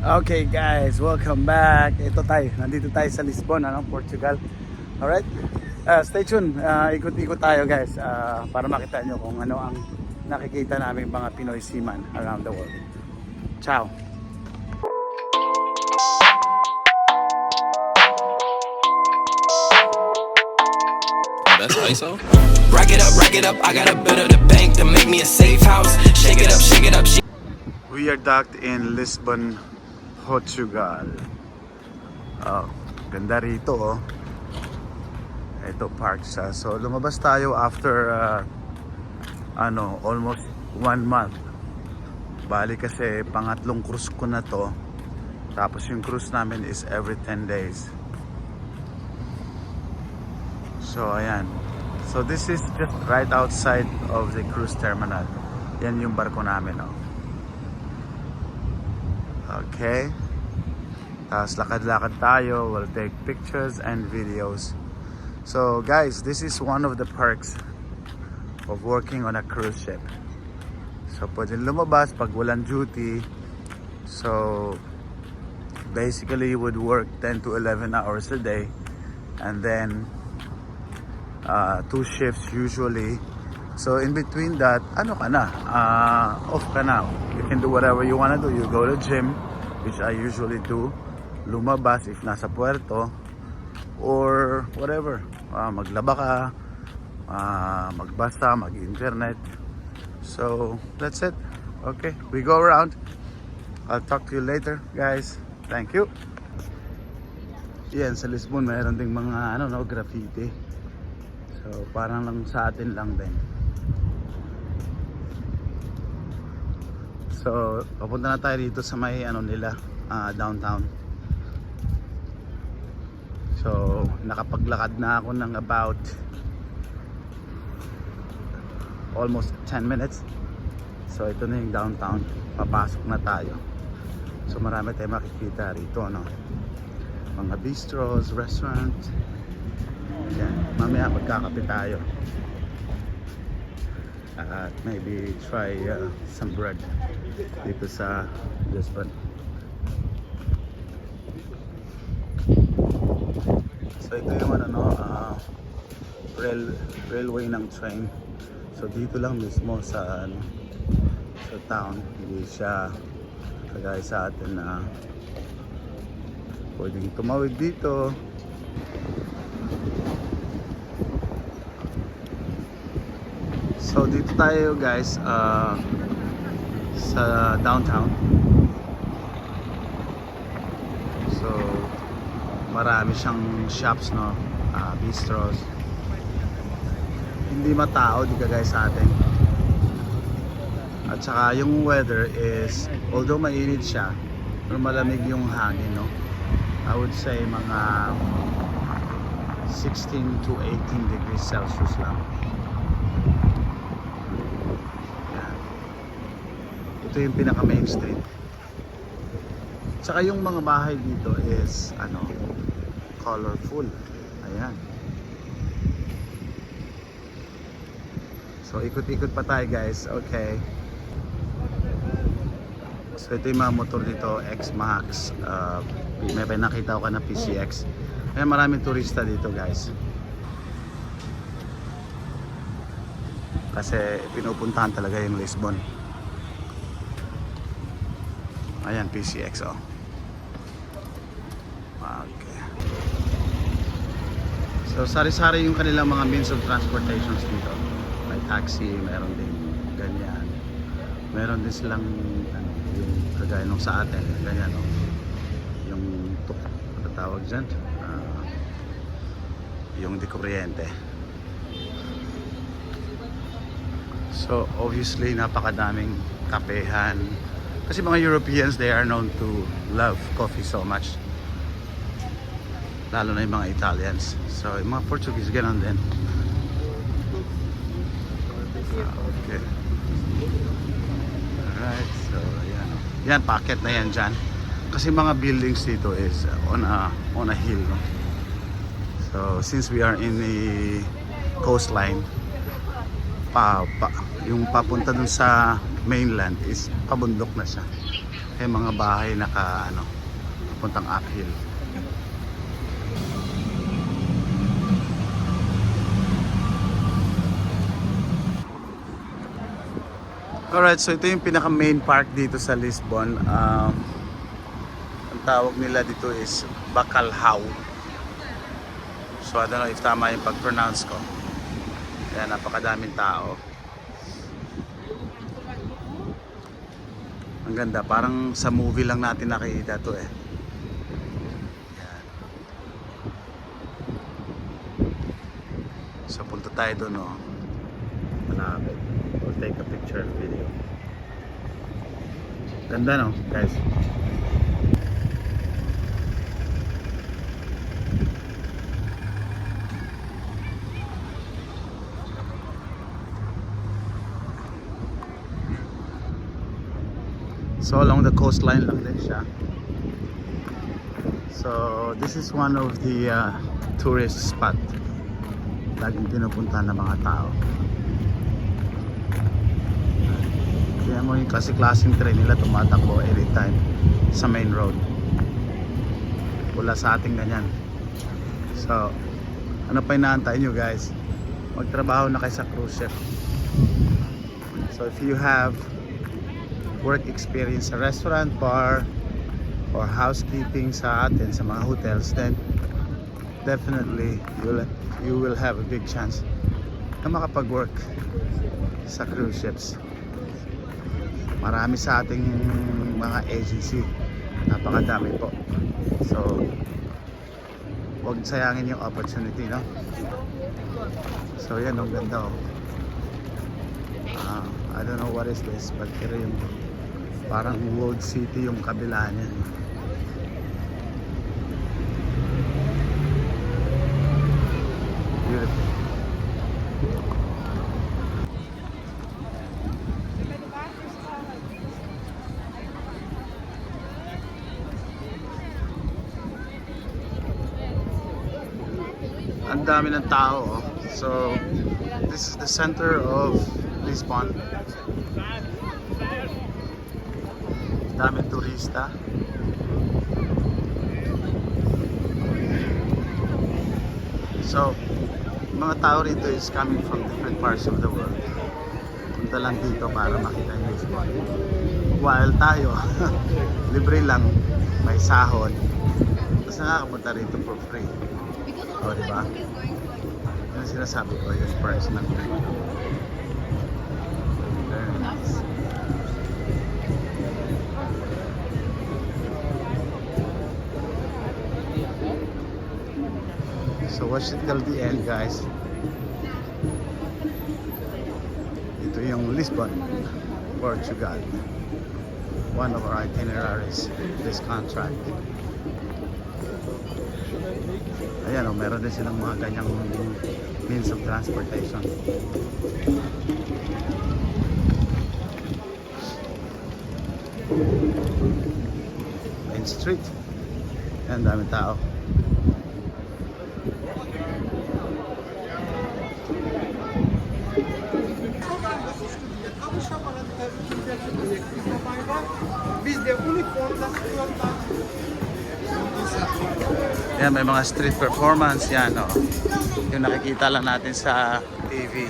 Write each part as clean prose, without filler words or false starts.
Okay guys, welcome back. Nandito tayo sa Lisbon, Portugal. Alright, stay tuned. Ikot-ikot tayo guys para makita nyo kung ano ang nakikita namin mga Pinoy seaman around the world. Ciao! That's ISO. Rack it up, I got a bit of the bank to make me a safe house. Shake it up, shake it up. We are docked in Lisbon, Portugal. Oh, ganda rito oh. Ito park siya. So lumabas tayo after almost 1 month. Bali kasi pangatlong cruise ko na to. Tapos yung cruise namin is every 10 days. So ayan. So this is just right outside of the cruise terminal. Yan yung barko namin oh. Okay. Tapos lakad-lakad tayo. We'll take pictures and videos. So guys, this is one of the perks of working on a cruise ship. So pwede lumabas pag walang duty. So basically you would work 10 to 11 hours a day. And then 2 shifts usually. So in between that, off ka na. You can do whatever you wanna do. You go to gym, which I usually do. Lumabas if nasa puerto, or whatever. Maglaba ka, magbasa, mag-internet. So that's it. Okay, we go around. I'll talk to you later, guys. Thank you. Yan, sa Lisbon mayroon ding mga graffiti. So parang lang sa atin lang din. So papunta na tayo dito sa may nila, downtown. So nakapaglakad na ako ng about almost 10 minutes. So ito na yung downtown. Papasok na tayo. So marami tayong makikita rito, mga bistros, restaurants. Yan, mamaya magkakape tayo at maybe try some bread dito sa Lisbon. So ito yung railway ng train. So dito lang mismo sa town. Hindi siya kagaya sa atin na pwedeng tumawid dito. So dito tayo guys sa downtown. So marami siyang shops, bistros. Hindi matao, di kagaya sa atin. At saka yung weather is, although mainit siya, pero malamig yung hangin, I would say mga 16 to 18 degrees Celsius lang. Ito yung pinaka main street. Tsaka yung mga bahay dito is colorful. Ayan. So ikot-ikot pa tayo guys. Okay. So ito yung mga motor dito, X-Max. May nakita ko na PCX. Ayan, maraming turista dito guys. Kasi pinupuntahan talaga yung Lisbon. Ayan, PCX oh. Okay. So sari-sari yung kanilang mga means of transportations dito. May taxi, meron din ganyan. Meron din silang yung kagaya nung sa atin, ganyan oh. Yung tawag dyan, yung di kuryente. So obviously napakadaming kapehan. Kasi mga Europeans, they are known to love coffee so much. Lalo na yung mga Italians. So yung mga Portuguese, ganoon din. Okay. Alright, so yan. Yan, packet na yan dyan. Kasi mga buildings dito is on a hill. So since we are in the coastline, yung papunta dun sa mainland is pabundok na siya. malalaki mga bahay puntang uphill. Alright, so ito yung pinaka main park dito sa Lisbon. Ang tawag nila dito is Bacalhau. So I don't know if tama yung pag-pronounce ko. Kaya napakadaming tao. Ang ganda, parang sa movie lang natin nakikita to eh. Yan. So punta tayo doon, no. Malapit. We'll take a picture and video. Ganda, no, guys. So along the coastline lang din siya. So this is one of the tourist spot. Laging pinupunta ng mga tao. Kaya mo yung klase-klaseng train nila tumatakbo every time sa main road. Wala sa ating ganyan. So ano pa inaantay nyo guys? Magtrabaho na kayo sa cruise ship. So if you have work experience sa restaurant, bar, or housekeeping sa atin sa mga hotels, then definitely you will have a big chance na makapag-work sa cruise ships. Marami sa ating mga agency, napakadami po. So huwag sayangin yung opportunity, no? So yan, ang ganda, oh. I don't know what is this, but pero yung parang World City yung kabila niyan. Beautiful. Ang dami ng tao, oh. So this is the center of Lisbon. Daming turista. So mga tao rito is coming from different parts of the world. Punta lang dito para makita yung Lisbon. While tayo libre lang, may sahod, tapos nakakapunta rito for free. O diba? Yung sinasabi ko, yung price ng free. Very nice. So watch it till the end, guys. Ito yung Lisbon, Portugal. One of our itineraries this contract. Ayan, oh, meron din silang mga ganyang means of transportation. Main Street. Ayan, daming tao. Yan, may mga street performance yan, oh. Yung nakikita lang natin sa TV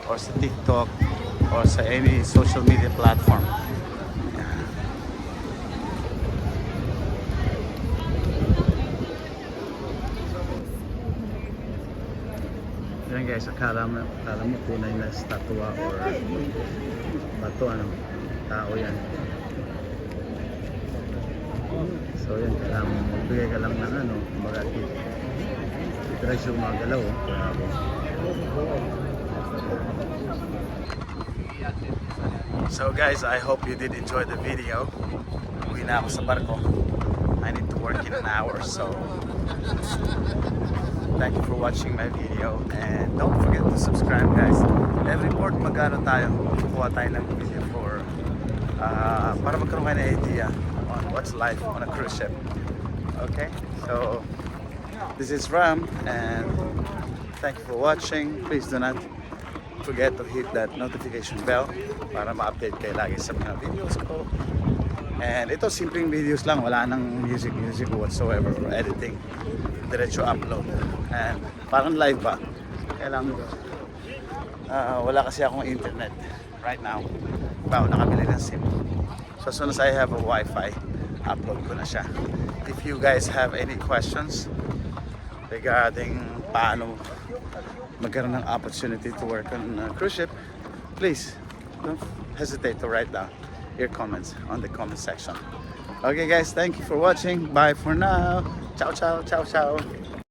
or sa TikTok or sa any social media platform. Yan guys, akala mo tunay na statua or bato, tao yan. So yan, kailangan magbigay ka lang ng kumbaga i-trace yung mga galaw, oh. Grabe. So guys, I hope you did enjoy the video. Uwi na ako sa barko. I need to work in an hour, so thank you for watching my video and don't forget to subscribe, guys. Every port magano tayo, kukuha tayo ng video for para magkaroon kayo ng idea on what's life on a cruise ship. Okay, so this is Ram and thank you for watching. Please do not forget to hit that notification bell para ma-update kayo lagi sa mga videos ko. And ito, simpleng videos lang. Wala nang music whatsoever or editing. Diretso upload. And parang live ba? Kaya lang, wala kasi akong internet right now. Bago nakabili ng SIM. So as soon as I have a Wi-Fi, upload ko na siya. If you guys have any questions regarding paano magkaroon ng opportunity to work on a cruise ship, please don't hesitate to write down your comments on the comment section. Okay guys, thank you for watching. Bye for now. Ciao, ciao, ciao, ciao.